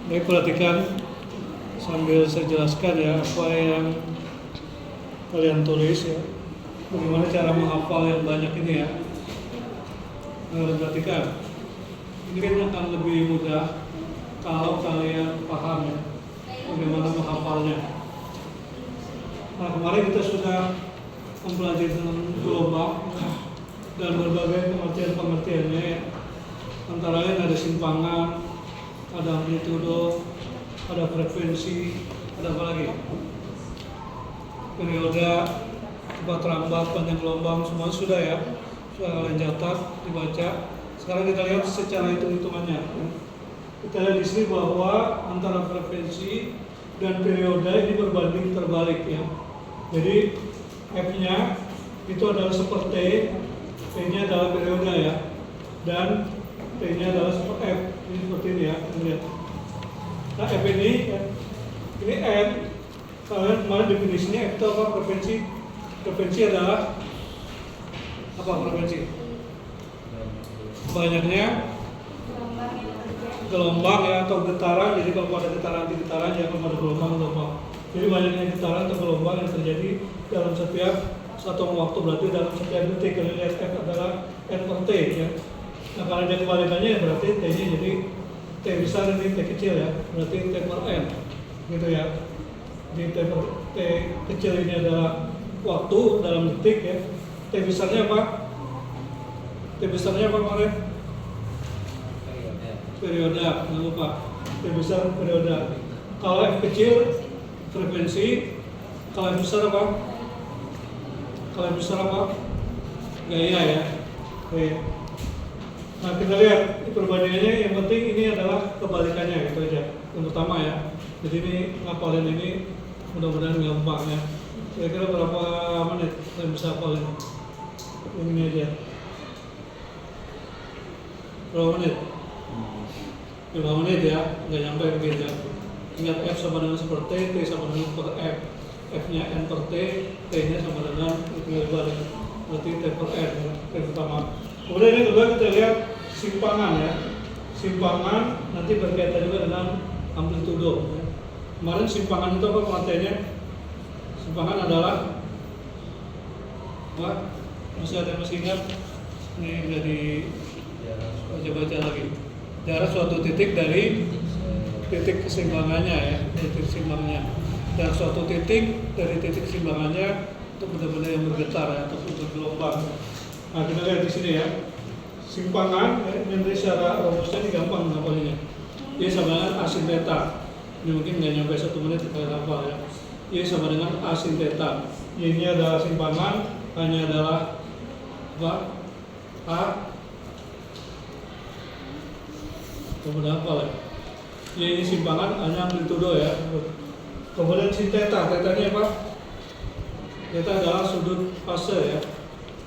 Baik, perhatikan sambil saya jelaskan ya apa yang kalian tulis ya. Bagaimana cara menghafal yang banyak ini ya. Perhatikan. Ini kan akan lebih mudah kalau kalian paham ya bagaimana menghafalnya. Nah, kemarin kita sudah mempelajari tentang gelombang dan berbagai pengertian-pengertiannya ya. Antara lain ada simpangan, ada amplitudo, ada frekuensi, ada apa lagi? Periode, cepat lambat, panjang gelombang, semua sudah ya. Sudah kalian catat, dibaca. Sekarang kita lihat secara hitung-hitungannya. Kita lihat di sini bahwa antara frekuensi dan periode ini berbanding terbalik ya. Jadi F-nya itu adalah super T, T-nya adalah periode ya, dan T-nya adalah super F. Ini seperti ini ya, lihat. Nah F ini N. Kalian kemarin definisinya F itu apa? Frekuensi. Frekuensi adalah apa frekuensi? Banyaknya gelombang ya atau getaran. Jadi kalau ada getaran di getaran ya, kalau ada gelombang. Jadi banyaknya getaran atau gelombang yang terjadi dalam setiap satu waktu, berarti dalam setiap detik. Kalau lihat F adalah N per T ya. Nah kalau ada kebalikannya ya berarti T-nya jadi T besar ini T kecil ya, berarti T per N gitu ya. Jadi T kecil ini adalah waktu dalam detik ya. T besarnya apa? T besarnya apa kemarin? Periode, jangan lupa. T besar periode. Kalau F kecil frekuensi, kalau F besar apa? Kalau F besar apa? Gaya ya. Oke. Nah kita lihat perbandingannya, yang penting ini adalah kebalikannya gitu aja. Yang pertama ya. Jadi ini ngapalin ini mudah-mudahan gampang ya. Kira-kira berapa menit kalian bisa hafalin? Ini aja. Berapa menit? 5 menit ya, nggak nyampe mungkin ya. Ingat F sama dengan super T, T sama dengan per F. F-nya N per T, T-nya sama dengan itu balik. Berarti T per N ya, T pertama. Kemudian yang kedua kita lihat simpangan ya. Simpangan nanti berkaitan juga dengan amplitudo ya. Kemarin simpangan itu apa pengertiannya? Simpangan adalah apa? Masih ada yang masih ingat? Ini udah di baca-baca lagi. Jarak suatu titik dari titik keseimbangannya ya, titik keseimbangannya. Dan suatu titik dari titik keseimbangannya itu benar-benar yang bergetar ya, atau bergelombang. Nah kita lihat di sini ya, simpangan ya, ini secara rumusnya ini gampang menghafalnya. Y sama dengan A sin theta. Ini mungkin nggak nyampe 1 menit kita hafal ya. Y sama dengan A sin theta. Y ini adalah simpangan, hanya adalah apa? A. Kemudian hafal ya. Y ini simpangan, hanya amplitudo ya. Kemudian sin theta, theta-nya apa? Theta adalah sudut fase ya.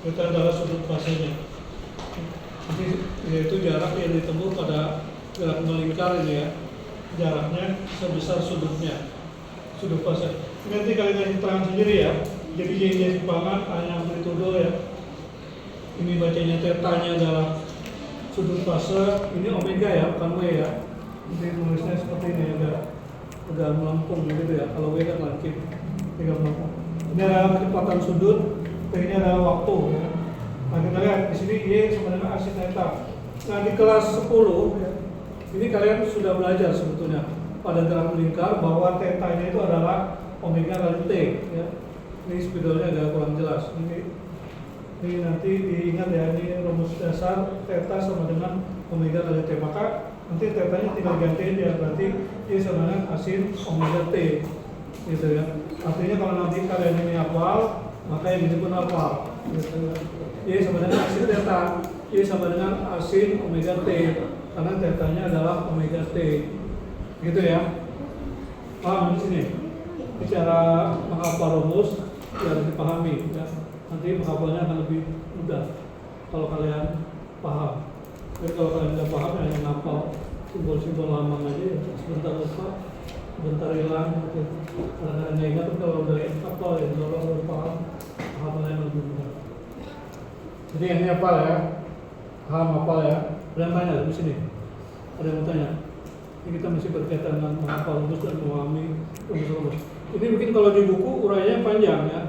Theta adalah sudut fasenya. Jadi yaitu jarak yang ditempuh pada gerak melingkar ini ya. Jaraknya sebesar sudutnya, sudut fase. Nanti kalian terang sendiri ya. Jadi Y-nya simpangan, hanya amplitudo ya. Ini bacanya theta-nya adalah sudut fase, ini omega ya, bukan W ya. Jadi tulisnya seperti ini agak melengkung gitu ya. Kalau W kan lagi agak melengkung. Ini adalah kecepatan sudut, ini adalah waktu ya. Nah kita lihat di sini Y sama dengan A sin theta. Nah di kelas 10 ya, ini kalian sudah belajar sebetulnya pada gerak melingkar bahwa theta-nya itu adalah omega kali T ya. Ini spidolnya agak kurang jelas. Ini nanti diingat ya, ini rumus dasar theta sama dengan omega kali T. Maka nanti theta-nya tinggal gantiin ya, berarti Y sama dengan A sin omega T gitu ya. Artinya kalau nanti kalian ini hafal, maka yang ini pun hafal gitu ya. Y sama dengan A sin theta, Y sama dengan A sin omega T, karena theta-nya adalah omega T gitu ya. Paham di sini? Ini cara menghafal rumus yang dipahami ya. Nanti menghafalnya akan lebih mudah kalau kalian paham. Jadi kalau kalian tidak paham ya hanya hafal simbol-simbol lambang aja ya, sebentar lupa, sebentar hilang gitu. Karena hanya ingat, tapi kalau udah hafal ya, kalau udah paham, hafalnya lebih mudah. Jadi ini hafal ya, paham hafal ya. Ada yang tanya di sini? Ada yang tanya? Ini kita masih berkaitan dengan menghafal rumus dan memahami rumus-rumus. Ini mungkin kalau di buku uraiannya panjang ya.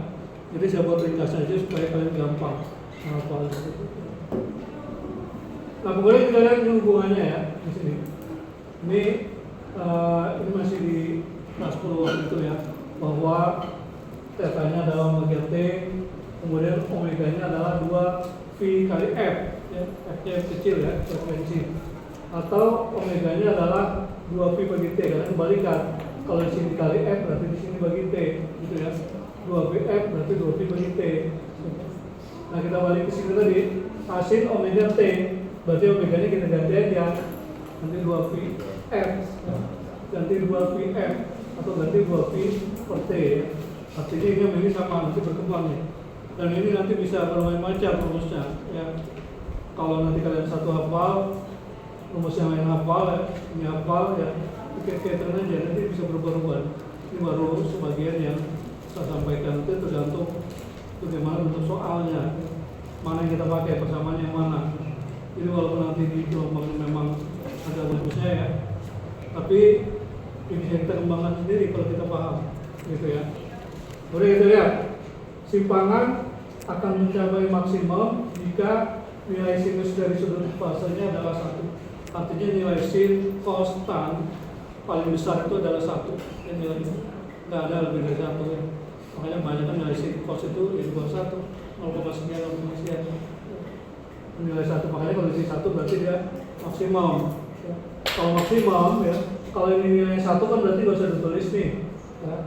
Jadi saya buat ringkasnya aja supaya kalian gampang menghafal. Nah, kemudian kita lihat hubungannya ya di sini. Ini masih di kelas 10 waktu itu ya, bahwa tetanya adalah omega T, kemudian omega-nya adalah 2V kali F, ya, F-nya kecil ya, frekuensi. Atau omega-nya adalah 2V bagi T, karena kebalikan. Kalau di sini kali F berarti di sini bagi T, gitu ya. 2VF berarti 2V bagi T. Nah, kita balik ke sini tadi, hasil omega T, berarti omega-nya kita ganti aja, nanti 2VF, ganti 2VF, atau ganti 2V per T ya. Artinya ini sama, nanti berkembang nih. Dan ini nanti bisa bermain macam rumusnya ya. Kalau nanti kalian satu hafal, rumus yang lain hafal ya, ini hafal ya, pikir-pikirin aja, nanti bisa berubah-ubah. Ini baru sebagian yang saya sampaikan, itu tergantung bagaimana bentuk soalnya, mana yang kita pakai, persamaan yang mana. Jadi walaupun nanti di gelombang memang ada rumusnya ya, tapi ini bisa kita kembangkan sendiri kalau kita paham, gitu ya. Kemudian kita lihat, simpangan akan mencapai maksimum jika nilai sinus dari sudut fasenya adalah 1. Artinya nilai sin konstan paling besar itu adalah 1. Ya, nilai itu nggak ada lebih dari 1 ya. Makanya banyak kan nilai sin cos itu di bawah 1, 0, sekian, 0, sekian. Nilai 1, makanya kalau di 1 berarti dia maksimum ya. Kalau maksimum ya, kalau ini nilai 1 kan berarti nggak usah ditulis nih ya.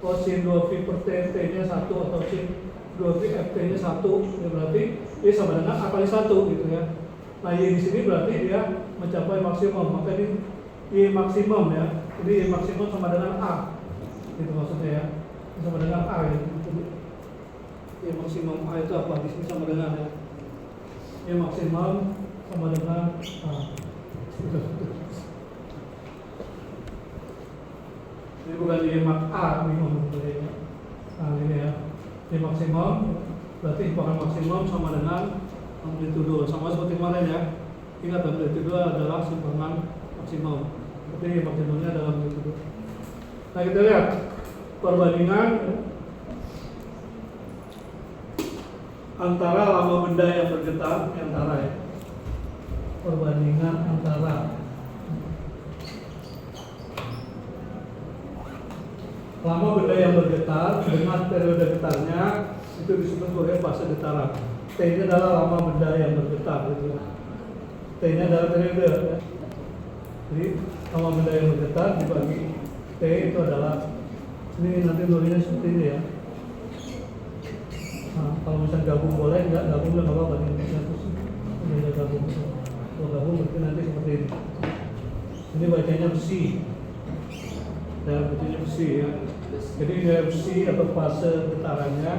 Kalau sin 2V per T, T-nya 1, atau sin 2V FT-nya 1, ya berarti dia sama dengan A kali 1 gitu ya. Nah, Y di sini berarti dia mencapai maksimum, maka ini Y maksimum ya. Jadi Y maksimum sama dengan A, itu maksudnya ya, sama dengan A ya. Jadi Y maksimum A itu apa? Di sini sama dengan ya, Y maksimum sama dengan A. Ini bukan Y mak A, bingung sebenarnya. Nah, ini ya, Y maksimum berarti himpungan maksimum sama dengan amplitudo, sama seperti kemarin ya. Ingat, amplitudo adalah simpangan maksimum, jadi maksimumnya adalah amplitudo. Nah, kita lihat perbandingan antara lama benda yang bergetar, antara ya, perbandingan antara lama benda yang bergetar dengan periode getarnya, itu disebut sebagai fase getaran. T-nya adalah lama benda yang bergetar, gitu. T-nya adalah periode ya. Jadi lama benda yang bergetar dibagi T itu adalah, ini nanti nulisnya seperti ini ya. Nah, kalau misalnya gabung boleh, nggak gabung nggak apa-apa, ini bisa gabung. Kalau gabung berarti nanti seperti ini. Ini bacanya besi, dan bacanya besi ya. Jadi nilai besi atau fase getarannya,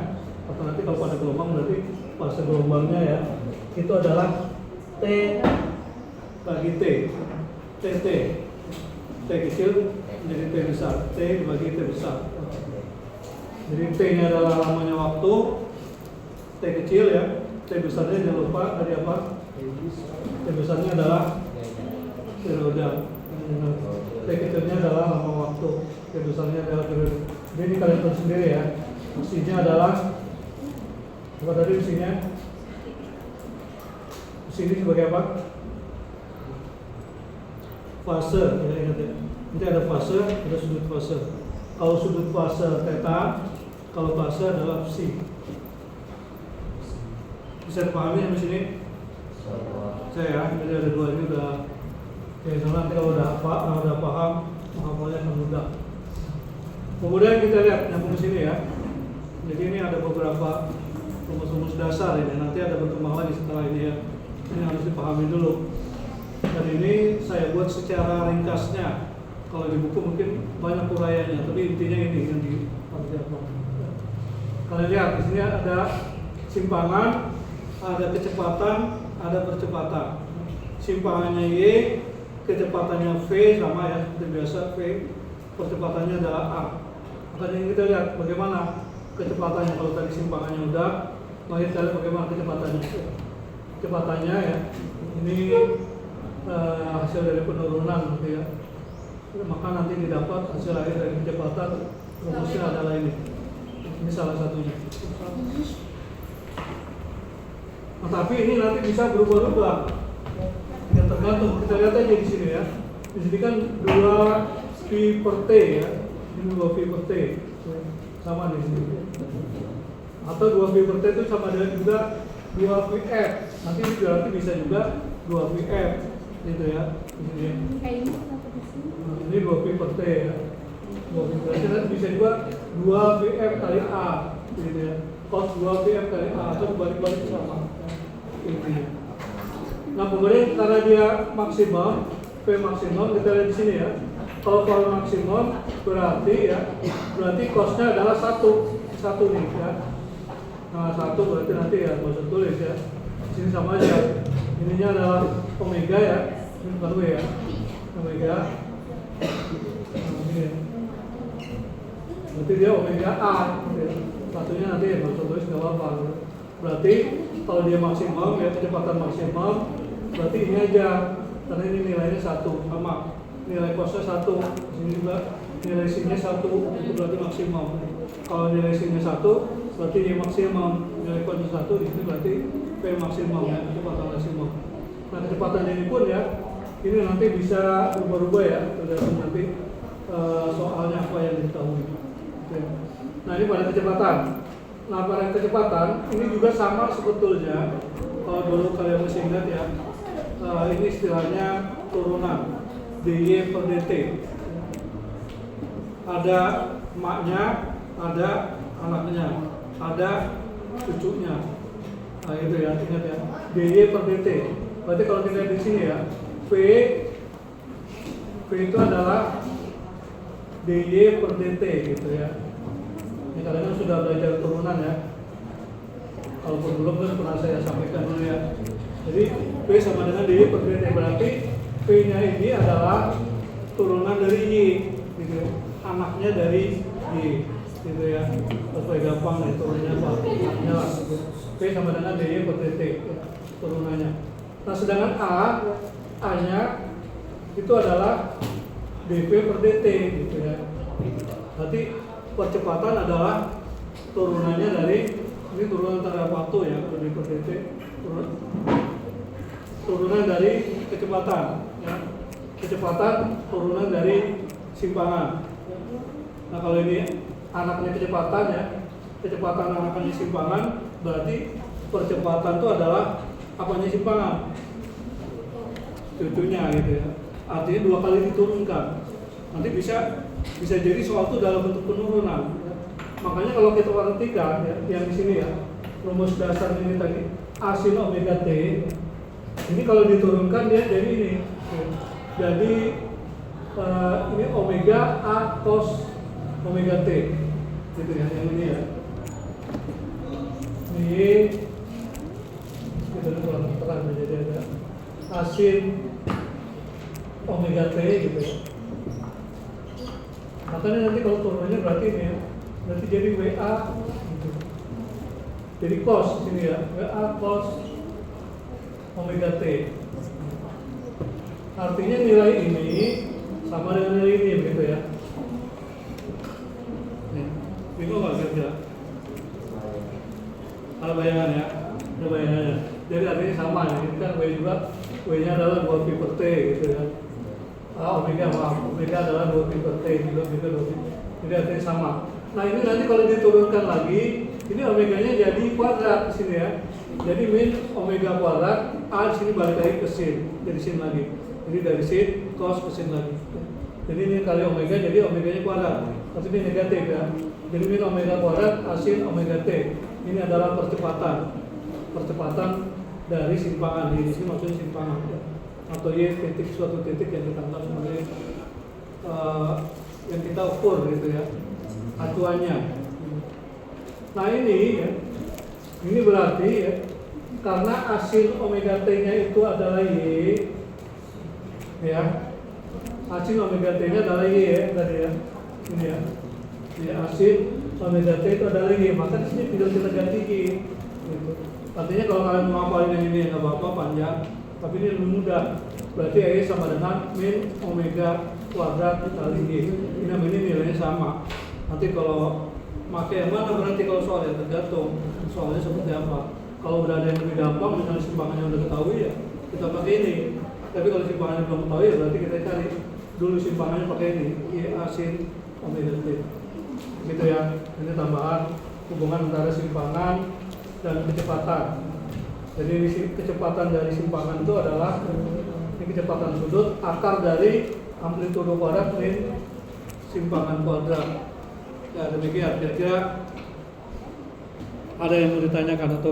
atau nanti kalau pada gelombang berarti fase gelombangnya ya, itu adalah T bagi T, TT, T kecil menjadi T besar, T bagi T besar. Jadi T-nya adalah lamanya waktu, T kecil ya, T besarnya jangan lupa tadi apa? T besarnya adalah periode, T kecilnya adalah lama waktu, T besarnya adalah periode. Jadi ini kalian tahu sendiri ya, mesinnya adalah apa tadi mesinnya? Mesin ini sebagai apa? Fase, ya, ingat ya. Nanti ada fase, ada sudut fase. Kalau sudut fase theta, kalau fase adalah psi. Bisa dipahami ya mesin ini? Saya, jadi ada dua ini udah. Ya, nanti kalau udah paham, menghafalnya akan mudah. Kemudian kita lihat nyambung ke sini ya. Jadi ini ada beberapa rumus-rumus dasar ini. Nanti ada berkembang lagi setelah ini ya. Ini harus dipahami dulu. Dan ini saya buat secara ringkasnya. Kalau di buku mungkin banyak uraiannya, tapi intinya ini yang diperlihatkan. Kalian lihat di sini ada simpangan, ada kecepatan, ada percepatan. Simpangannya Y, kecepatannya V sama ya, seperti biasa V. Percepatannya adalah A. Makanya kita lihat bagaimana kecepatannya. Kalau tadi simpangannya udah, mari kita lihat bagaimana kecepatannya. Kecepatannya ya, ini hasil dari penurunan gitu ya. maka nanti didapat hasil akhir dari kecepatan. Rumusnya adalah ini salah satunya. Nah, tapi ini nanti bisa berubah-ubah, ya tergantung. Kita lihat aja di sini ya. Di sini kan 2 V per T ya, ini 2 V per T sama di sini. Atau 2 V per T itu sama dengan juga 2 VF. Nanti ini berarti bisa juga 2 VF, gitu ya. Di sini. Nah, ini 2 V per T ya. 2 V berarti nanti bisa juga 2 VF kali A, gitu ya. Cos 2 VF kali A atau balik-balik sama. Intinya. Nah, kemudian karena dia maksimum, V maksimum, kita lihat di sini ya. Kalau V maksimum berarti cosnya adalah satu nih ya. Nah, 1 berarti nanti ya nggak usah tulis ya. Di sini sama aja. Ininya adalah omega ya, ini bukan W ya. Omega. Nah, ini ya. Berarti dia omega A. Gitu ya. Satunya nanti ya nggak usah tulis nggak apa-apa. Berarti kalau dia maksimum ya kecepatan maksimum, berarti ini aja. Karena ini nilainya 1 sama. Nilai cosnya 1. Di sini juga nilai sin-nya 1, itu berarti maksimum. Kalau nilai sin-nya 1, berarti dia maksimum. Nilai cosnya 1, di sini berarti P maksimum ya, kecepatan maksimum. Nah, kecepatan ini pun ya, ini nanti bisa berubah-ubah ya, tergantung nanti soalnya apa yang diketahui. Nah, ini pada kecepatan. Nah, pada kecepatan ini juga sama sebetulnya. Kalau dulu kalian masih ingat ya, ini istilahnya turunan dy per dt. Ada emaknya, ada anaknya, ada cucunya. Nah, itu ya, ingat ya, dy per dt. Berarti kalau kita lihat di sini ya, v itu adalah dy per dt gitu ya. Ini kalian sudah belajar turunan ya. Kalau belum kan pernah saya sampaikan dulu ya. Jadi V sama dengan dy per dt, berarti V-nya ini adalah turunan dari Y, gitu ya. Anaknya dari Y, gitu ya. Supaya gampang nih turunannya apa? Anaknya lah. Gitu. V sama dengan dy per dt, ya, turunannya. Nah, sedangkan A-nya itu adalah dv per dt, gitu ya. Berarti percepatan adalah turunannya dari ini turunan terhadap waktu ya, dv per dt, turunan dari kecepatan ya. Kecepatan turunan dari simpangan. Nah, kalau ini anaknya kecepatan ya, kecepatan anaknya simpangan, berarti percepatan itu adalah apanya simpangan? Cucunya gitu ya. Artinya 2 kali diturunkan. Nanti bisa jadi soal itu dalam bentuk penurunan. Makanya kalau kita perhatikan ya, yang di sini ya, rumus dasar ini tadi A sin omega T, ini kalau diturunkan dia jadi ini. Jadi ini omega A cos omega T. Gitu ya, yang ini ya. Ini kita kurang terang jadi ada A sin omega T gitu ya. Makanya nanti kalau turunannya berarti ini ya, berarti jadi WA gitu. Jadi cos sini ya, WA cos omega T. Artinya nilai ini sama dengan nilai ini begitu ya. Nih, bingung nggak kira-kira? Ada bayangan ya, ada bayangannya. Jadi artinya sama ya, ini kan W juga, W-nya adalah 2 V per T gitu ya. Omega adalah 2 V per T, juga 2 V. Jadi artinya sama. Nah, ini nanti kalau diturunkan lagi, ini omeganya jadi kuadrat di sini ya. Jadi min omega kuadrat, A di sini balik lagi ke sin, jadi sin lagi. Jadi dari sin cos ke sin lagi. Jadi ini kali omega, jadi omeganya kuadrat. Tapi ini negatif ya. Jadi min omega kuadrat A sin omega T. Ini adalah percepatan dari simpangan. Di sini maksudnya simpangan ya. Atau Y titik suatu titik yang kita anggap sebagai yang kita ukur gitu ya, acuannya. Nah, ini ya, ini berarti ya, karena asin omega T-nya itu adalah Y ya, asin omega T-nya adalah Y ya tadi ya, ini ya. Jadi asin omega T itu adalah Y, maka di sini tidak kita ganti Y gitu. Artinya kalau kalian mau hafalin ini nggak apa-apa panjang, tapi ini lebih mudah. Berarti Y sama dengan min omega kuadrat kali G. Ini namanya nilainya sama. Nanti kalau pakai yang mana berarti kalau soalnya tergantung soalnya seperti apa. Kalau berada yang lebih gampang, misalnya simpangannya udah ketahui ya kita pakai ini. Tapi kalau simpangannya belum ketahui ya berarti kita cari dulu simpangannya pakai ini. IA sin omega T. Gitu ya. Ini tambahan hubungan antara simpangan dan kecepatan. Jadi kecepatan dari simpangan itu adalah ini kecepatan sudut akar dari amplitudo kuadrat min simpangan kuadrat. Ya demikian, kira-kira ada yang mau ditanyakan atau